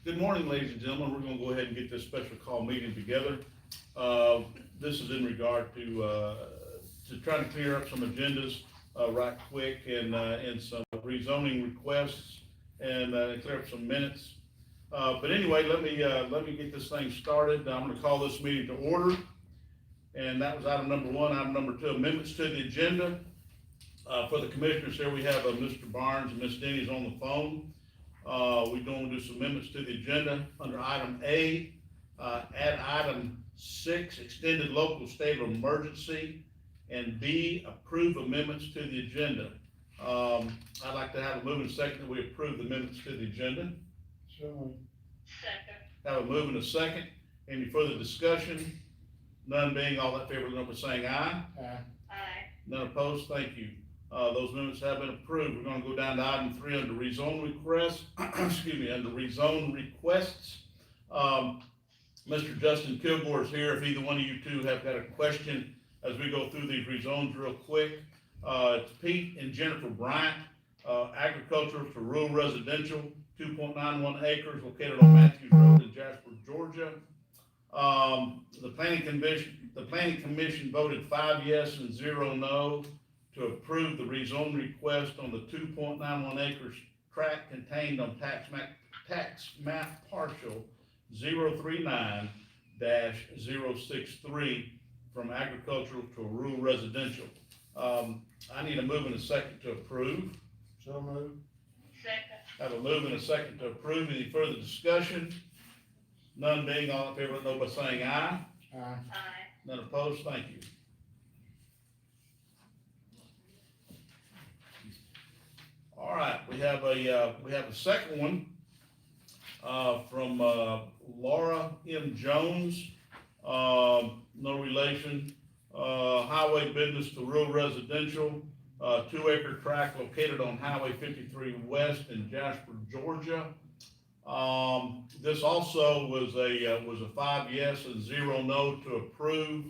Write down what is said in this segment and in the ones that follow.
Good morning, ladies and gentlemen. We're going to go ahead and get this special call meeting together. This is in regard to trying to clear up some agendas right quick and some rezoning requests and clear up some minutes. But anyway, let me get this thing started. I'm going to call this meeting to order. And that was item number one. Item number two, amendments to the agenda. For the commissioners here, we have Mr. Barnes and Ms. Denny's on the phone. We're going to do some amendments to the agenda under item A, add item 6, extended local state of emergency, and B, approve amendments to the agenda. I'd like to have a move and a second that we approve the amendments to the agenda. So, Second. Have a move and a second. Any further discussion? None being, all that favor, number saying aye. Aye. None opposed, thank you. Those amendments have been approved. We're gonna go down to item 3 under rezone requests, excuse me, under rezone requests. Mr. Justin Kilgore is here. If either one of you two have got a question as we go through these rezones real quick. It's Pete and Jennifer Bryant, agricultural to rural residential, 2.91 acres located on Matthews Road in Jasper, Georgia. The planning commission voted 5 yes and 0 no to approve the rezone request on the 2.91 acres tract contained on tax map partial 039-063 from agricultural to rural residential. I need a move and a second to approve. so moved. Second. Have a move and a second to approve. Any further discussion? None being, all in favor, let know by saying aye. Aye. Aye. None opposed, thank you. All right, we have a second one, from, Laura M. Jones, no relation, highway business to rural residential, 2-acre tract located on Highway 53 West in Jasper, Georgia. This also was a 5 yes and 0 no to approve,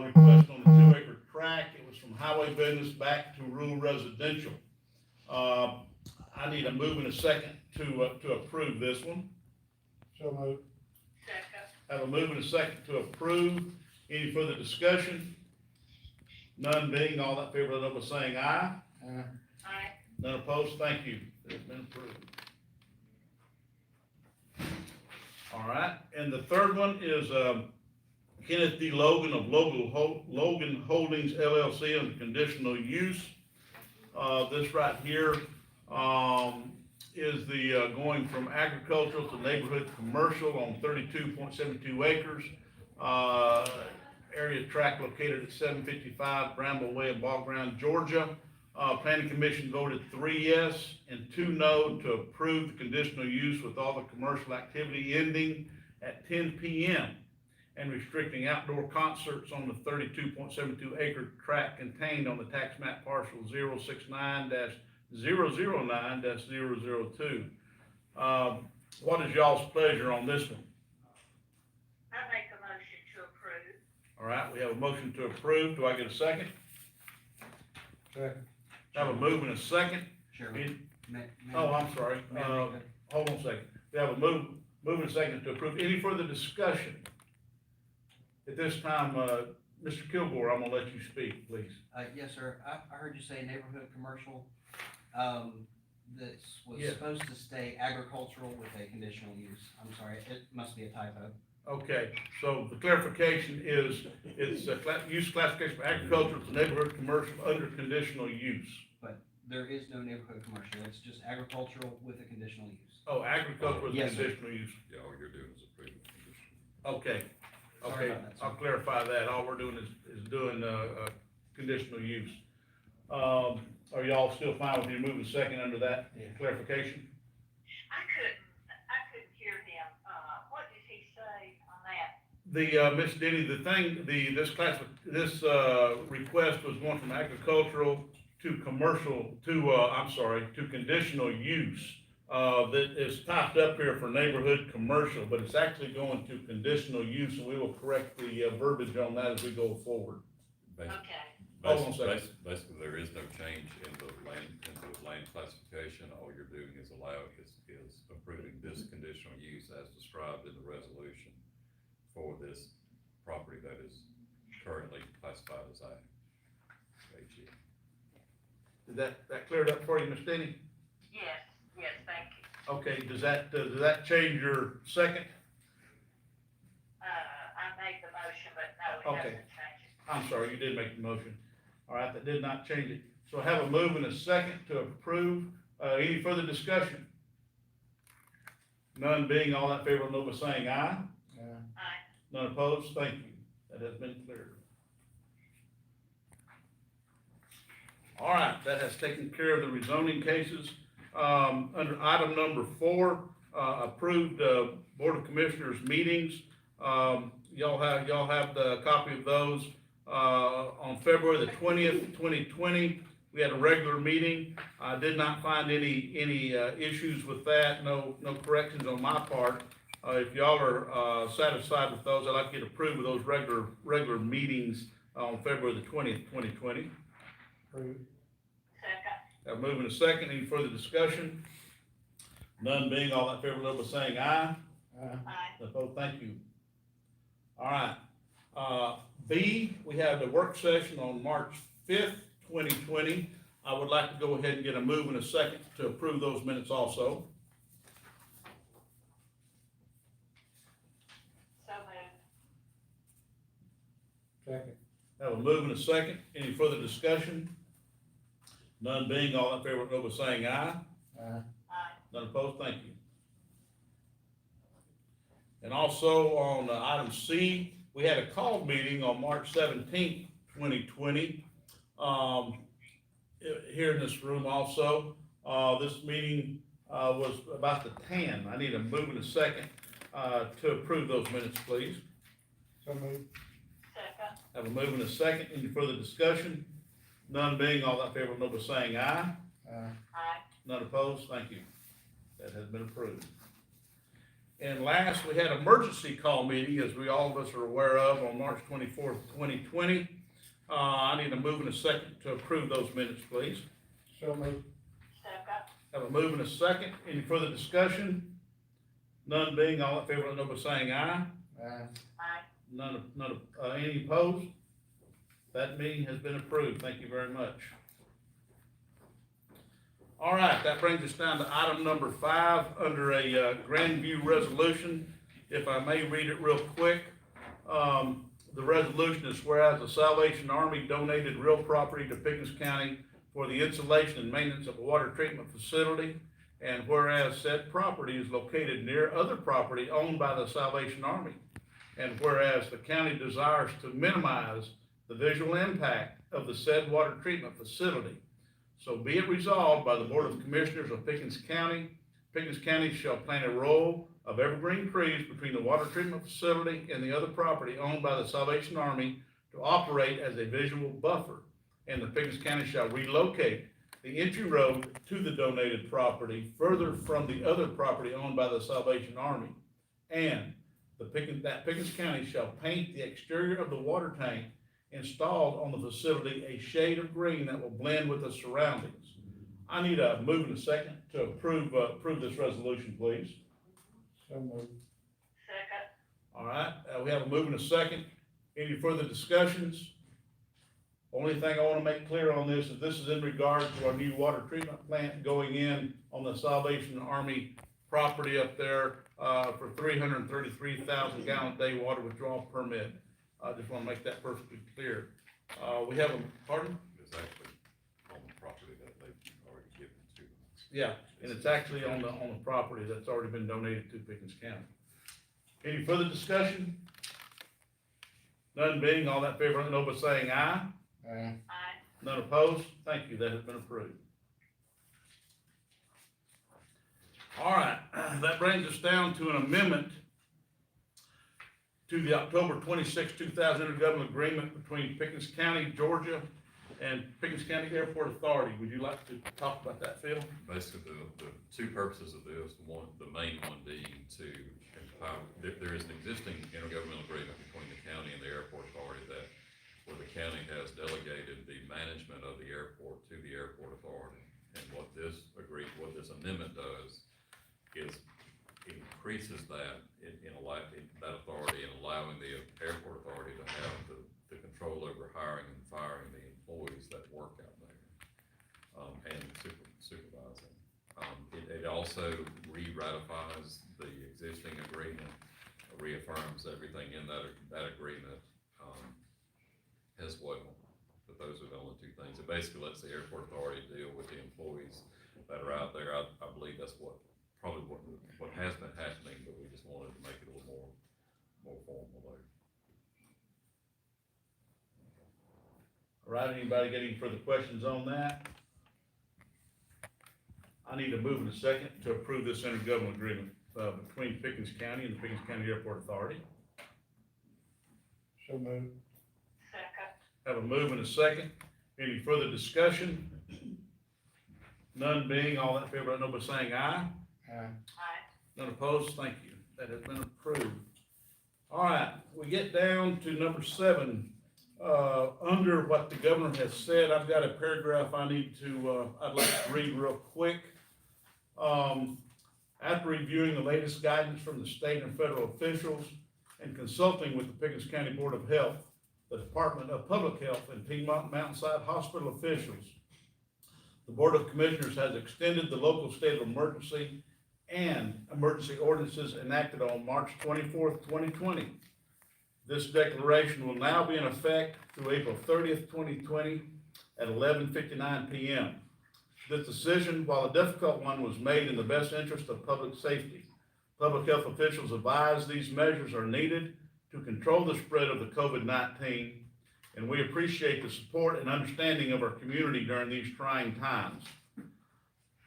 request on the 2-acre tract. It was from highway business back to rural residential. I need a move and a second to approve this one. So moved. Second. Have a move and a second to approve. Any further discussion? None being, all that favor, let know by saying aye. Aye. Aye. None opposed, thank you. It's been approved. All right, and the third one is, Kenneth D. Logan of Logan Holdings LLC under conditional use. This right here, is the, going from agricultural to neighborhood commercial on 32.72 acres. Area tract located at 755 Bramble Way Ball Ground, Georgia. Planning Commission voted 3 yes and 2 no to approve the conditional use with all the commercial activity ending at 10 p.m. and restricting outdoor concerts on the 32.72 acre tract contained on the tax map parcel 069-009-002. What is y'all's pleasure on this one? I make a motion to approve. All right, we have a motion to approve. Do I get a second? Second. Have a move and a second. Chairman. Oh, I'm sorry. Hold on a second. We have a move and a second to approve. Any further discussion? At this time, Mr. Kilgore, I'm gonna let you speak, please. Yes, sir. I heard you say neighborhood commercial. This was Yeah. supposed to stay agricultural with a conditional use. I'm sorry, it must be a typo. Okay, so the clarification is, it's a use classification for agricultural to neighborhood commercial under conditional use. But there is no neighborhood commercial. It's just agricultural with a conditional use. Oh, agricultural with Yes, sir. conditional use. Yeah, all you're doing is approving the condition. Okay, Sorry okay, about that, sir. I'll clarify that. All we're doing is doing, conditional use. Are y'all still fine with your moving second under that clarification? I couldn't hear him. What did he say on that? Miss Denny, this request was going from agricultural to commercial, to conditional use. That is typed up here for neighborhood commercial, but it's actually going to conditional use, and we will correct the verbiage on that as we go forward. Basically, Okay. Hold on a second. basically, there is no change in the land, in the land classification. All you're doing is approving this conditional use as described in the resolution for this property that is currently classified as ag. AG. Did that clear it up for you, Ms. Denny? Yes, thank you. Okay, does that change your second? I made the motion, but no, it Okay. doesn't change it. I'm sorry, you did make the motion. All right, that did not change it. So I have a move and a second to approve. Any further discussion? None being, all in favor, know by saying aye. Aye. Aye. None opposed, thank you. That has been cleared. All right, that has taken care of the rezoning cases. Under item number 4, approved, Board of Commissioners meetings. Y'all have the copy of those. On February the 20th, 2020, we had a regular meeting. I did not find any issues with that, no corrections on my part. If y'all are satisfied with those, I'd like to get approved of those regular meetings on February the 20th, 2020. Approved. Second. Have a move and a second. Any further discussion? None being, all in favor, know by saying aye. Aye. Aye. Opposed, thank you. All right. B, we have the work session on March 5th, 2020. I would like to go ahead and get a move and a second to approve those minutes also. So moved. Second. Have a move and a second. Any further discussion? None being, all in favor, know by saying aye. Aye. Aye. None opposed, thank you. And also on item C, we had a call meeting on March 17th, 2020, here in this room also. This meeting was about the TAN. I need a move and a second to approve those minutes, please. So moved. Second. Have a move and a second. Any further discussion? None being, all in favor, know by saying aye. Aye. Aye. None opposed, thank you. That has been approved. And last, we had an emergency call meeting, as we all of us are aware of, on March 24th, 2020. I need a move and a second to approve those minutes, please. So moved. Second. Have a move and a second. Any further discussion? None being, all in favor, know by saying aye. Aye. Aye. Any opposed? That meeting has been approved. Thank you very much. All right, that brings us down to item number 5 under a Grandview Resolution. If I may read it real quick. The resolution is whereas the Salvation Army donated real property to Pickens County for the installation and maintenance of a water treatment facility, and whereas said property is located near other property owned by the Salvation Army, and whereas the county desires to minimize the visual impact of the said water treatment facility. So be it resolved by the Board of Commissioners of Pickens County shall plant a row of evergreen trees between the water treatment facility and the other property owned by the Salvation Army to operate as a visual buffer. And the Pickens County shall relocate the entry road to the donated property further from the other property owned by the Salvation Army. And Pickens County shall paint the exterior of the water tank installed on the facility a shade of green that will blend with the surroundings. I need a move and a second to approve this resolution, please. So moved. Second. All right, we have a move and a second. Any further discussions? Only thing I want to make clear on this is in regard to our new water treatment plant going in on the Salvation Army property up there for 333,000 gallon a day water withdrawal permit. I just want to make that perfectly clear. We have a, pardon? It's actually on the property that they've already given to us. Yeah, and it's actually on the property that's already been donated to Pickens County. Any further discussion? None being, all that favor, let know by saying aye. Aye. Aye. None opposed? Thank you, that has been approved. All right, that brings us down to an amendment to the October 26, 2000 intergovernmental agreement between Pickens County, Georgia, and Pickens County Airport Authority. Would you like to talk about that, Phil? Basically, the two purposes of this, the main one being to empower, there is an existing intergovernmental agreement between the county and the airport authority where the county has delegated the management of the airport to the airport authority. And what amendment does is increases that in that authority and allowing the airport authority to have the control over hiring and firing the employees that work out there, and supervising. It also re-ratifies the existing agreement, reaffirms everything in that agreement, as well. But those are the only two things. It basically lets the airport authority deal with the employees that are out there. I believe that's probably what has been happening, but we just wanted to make it a little more formal there. All right, anybody got any further questions on that? I need a move in a second to approve this intergovernmental agreement, between Pickens County and the Pickens County Airport Authority. So moved. Second. Have a move and a second. Any further discussion? None being, all in favor, let know by saying aye. Aye. Aye. None opposed, thank you. That has been approved. All right, we get down to number 7. Under what the governor has said, I've got a paragraph I need to, I'd like to read real quick. After reviewing the latest guidance from the state and federal officials and consulting with the Pickens County Board of Health, the Department of Public Health, and Piedmont Mountainside Hospital officials, the Board of Commissioners has extended the local state of emergency and emergency ordinances enacted on March 24th, 2020. This declaration will now be in effect through April 30th, 2020 at 11:59 p.m. This decision, while a difficult one, was made in the best interest of public safety. Public health officials advise these measures are needed to control the spread of the COVID-19, and we appreciate the support and understanding of our community during these trying times.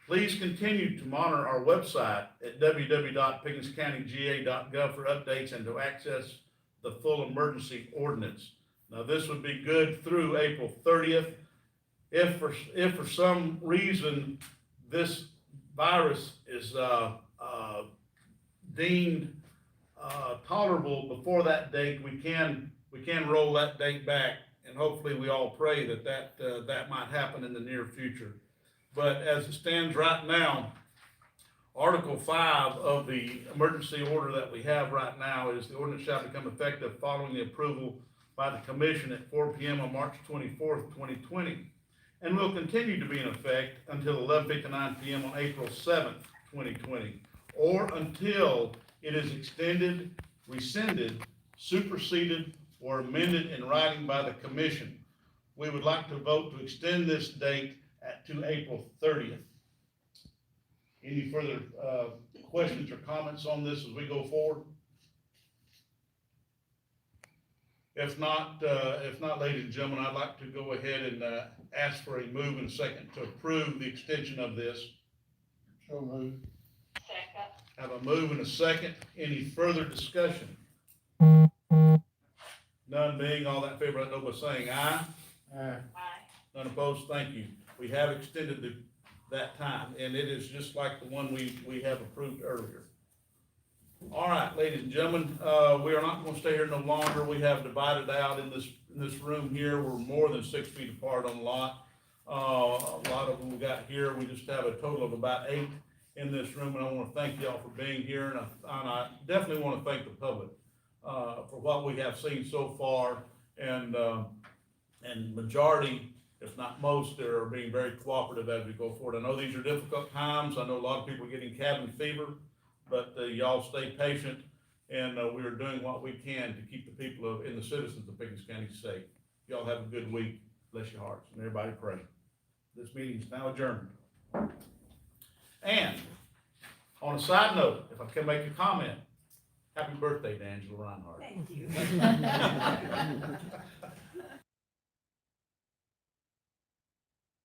Please continue to monitor our website at www.pickenscountyga.gov for updates and to access the full emergency ordinance. Now, this would be good through April 30th. If for some reason this virus is deemed tolerable before that date, we can roll that date back, and hopefully we all pray that might happen in the near future. But as it stands right now, Article 5 of the emergency order that we have right now is the ordinance shall become effective following the approval by the commission at 4 p.m. on March 24th, 2020, and will continue to be in effect until 11:59 p.m. on April 7th, 2020, or until it is extended, rescinded, superseded, or amended in writing by the commission. We would like to vote to extend this date to April 30th. Any further questions or comments on this as we go forward? If not, ladies and gentlemen, I'd like to go ahead and ask for a move and a second to approve the extension of this. So moved. Second. Have a move and a second. Any further discussion? None being, all that in favor, let know by saying aye. Aye. Aye. None opposed, thank you. We have extended that time, and it is just like the one we have approved earlier. All right, ladies and gentlemen, we are not going to stay here no longer. We have divided out in this room here. We're more than 6 feet apart on a lot. A lot of them we got here. We just have a total of about 8 in this room, and I want to thank y'all for being here, and I definitely want to thank the public for what we have seen so far, and majority, if not most, are being very cooperative as we go forward. I know these are difficult times. I know a lot of people are getting cabin fever, but y'all stay patient, and we are doing what we can to keep the people and the citizens of Pickens County safe. Y'all have a good week. Bless your hearts, and everybody pray. This meeting is now adjourned. And on a side note, if I can make a comment, happy birthday to Angela Reinhardt. Thank you.